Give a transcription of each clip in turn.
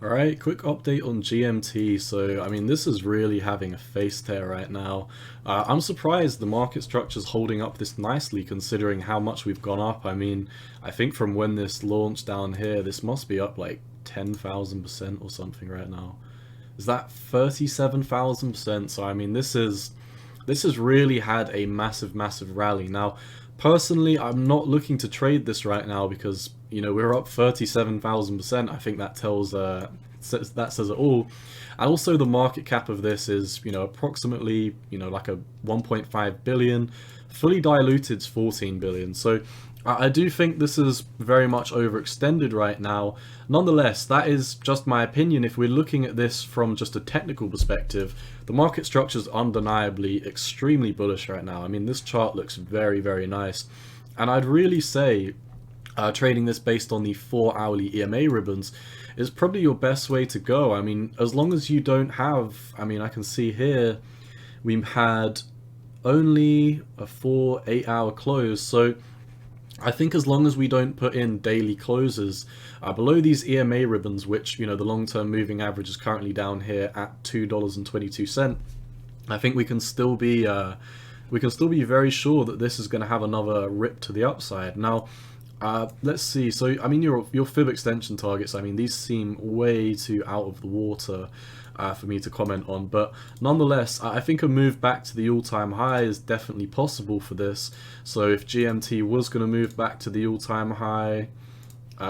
Alright, quick update on GMT. So, I mean, this is really having a face tear right now. I'm surprised the market structure's holding up this nicely considering how much we've gone up. I mean, I think from when this launched down here, this must be up like 10,000% or something right now. Is that 37,000%? So, I mean, this has really had a massive rally. Now, personally, I'm not looking to trade this right now because, we're up 37,000%. I think that that says it all. And also the market cap of this is, approximately, like a 1.5 billion. Fully diluted's 14 billion. So I do think this is very much overextended right now. Nonetheless, that is just my opinion. If we're looking at this from just a technical perspective, the market structure is undeniably extremely bullish right now. I mean, this chart looks very nice. And I'd really say trading this based on the 4-hourly EMA ribbons is probably your best way to go. I mean, as long as you don't have, I mean, I can see here we've had only a 8-hour close. So I think as long as we don't put in daily closes below these EMA ribbons, which, the long-term moving average is currently down here at $2.22, I think we can still be very sure that this is going to have another rip to the upside. Now, let's see. So, I mean, your fib extension targets, I mean, these seem way too out of the water for me to comment on. But nonetheless, I think a move back to the all-time high is definitely possible for this. So if GMT was going to move back to the all-time high,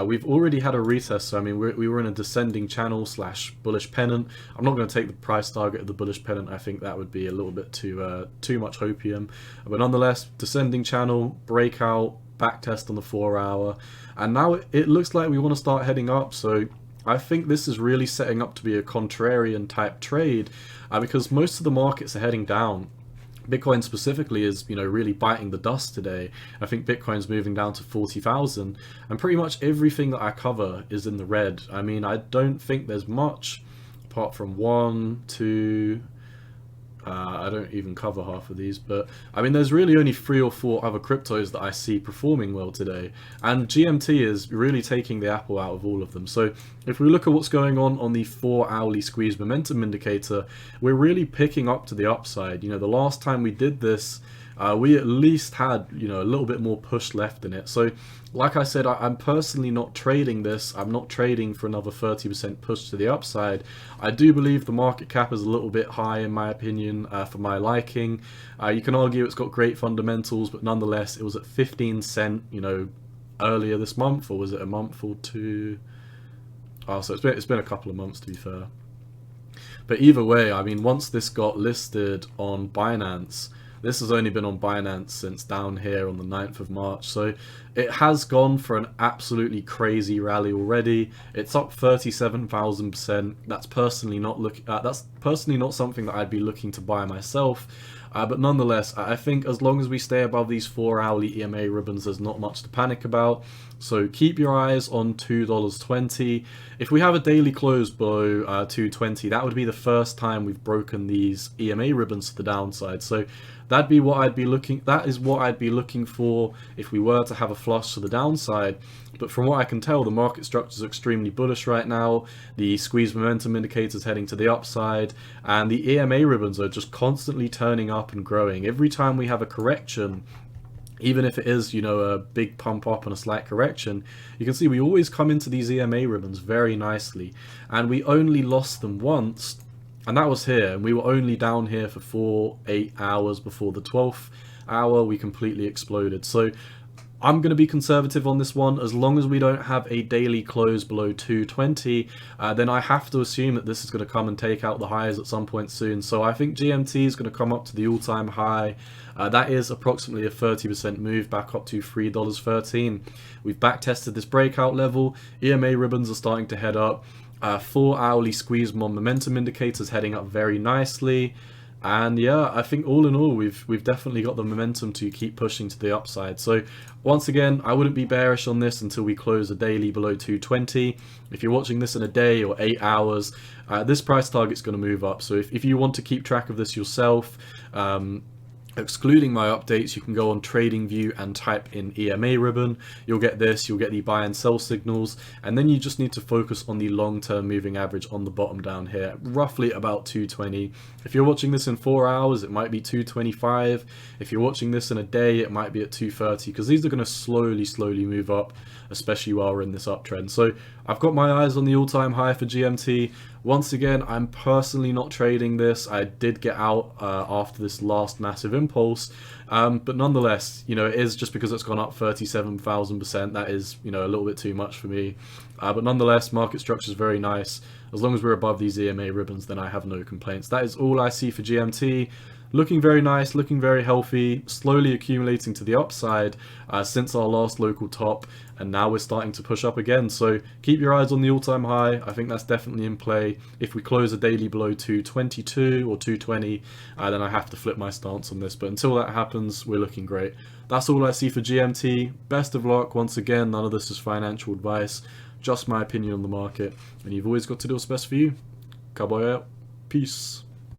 we've already had a retest. So, I mean, we were in a descending channel / bullish pennant. I'm not going to take the price target of the bullish pennant. I think that would be a little bit too much hopium. But nonetheless, descending channel, breakout, back test on the 4-hour, and now it looks like we want to start heading up. So I think this is really setting up to be a contrarian type trade because most of the markets are heading down. Bitcoin specifically is, really biting the dust today. I think Bitcoin's moving down to 40,000, and pretty much everything that I cover is in the red. I mean, I don't think there's much apart from one, two. I don't even cover half of these, but I mean, there's really only 3 or 4 other cryptos that I see performing well today, and GMT is really taking the apple out of all of them. So if we look at what's going on the 4-hourly squeeze momentum indicator, we're really picking up to the upside. The last time we did this, we at least had, a little bit more push left in it. So like I said, I'm personally not trading this. I'm not trading for another 30% push to the upside. I do believe the market cap is a little bit high in my opinion, for my liking. You can argue it's got great fundamentals, but nonetheless, it was at 15 cent, earlier this month, or was it a month or two? Oh, so it's been a couple of months, to be fair. But either way, I mean, once this got listed on Binance, this has only been on Binance since down here on the 9th of March, so it has gone for an absolutely crazy rally already. It's up 37,000%. That's personally not something that I'd be looking to buy myself. But nonetheless, I think as long as we stay above these 4-hourly EMA ribbons, there's not much to panic about. So keep your eyes on $2.20. If we have a daily close below $2.20, that would be the first time we've broken these EMA ribbons to the downside. So that is what I'd be looking for if we were to have a flush to the downside. But from what I can tell, the market structure is extremely bullish right now. The squeeze momentum indicator is heading to the upside, and the EMA ribbons are just constantly turning up and growing. Every time we have a correction, even if it is, a big pump up and a slight correction, you can see we always come into these EMA ribbons very nicely. And we only lost them once, and that was here. And we were only down here for 8 hours before the 12th hour we completely exploded. So I'm going to be conservative on this one. As long as we don't have a daily close below 220, then I have to assume that this is going to come and take out the highs at some point soon. So I think GMT is going to come up to the all-time high. That is approximately a 30% move back up to $3.13. We've back tested this breakout level. EMA ribbons are starting to head up. 4-hourly squeeze momentum indicators heading up very nicely. And yeah, I think all in all, we've definitely got the momentum to keep pushing to the upside. So once again, I wouldn't be bearish on this until we close a daily below 220. If you're watching this in a day or 8 hours, this price target's going to move up. So if you want to keep track of this yourself, Excluding my updates, you can go on TradingView and type in EMA ribbon. You'll get this, you'll get the buy and sell signals, and then you just need to focus on the long-term moving average on the bottom down here, roughly about 220. If you're watching this in 4 hours, it might be 225. If you're watching this in a day, it might be at 230, because these are going to slowly move up, especially while we're in this uptrend. So I've got my eyes on the all-time high for GMT. Once again, I'm personally not trading this. I did get out after this last massive impulse, but nonetheless, you know, it is just because it's gone up 37,000%. That is, you know, a little bit too much for me. But nonetheless, market structure is very nice. As long as we're above these EMA ribbons, then I have no complaints. That is all I see for GMT. Looking very nice, looking very healthy, slowly accumulating to the upside since our last local top, and now we're starting to push up again. So keep your eyes on the all-time high. I think that's definitely in play. If we close a daily below 222 or 220, then I have to flip my stance on this. But until that happens, we're looking great. That's all I see for GMT. Best of luck. Once again, none of this is financial advice, just my opinion on the market. And you've always got to do what's best for you. Cowboy out. Peace.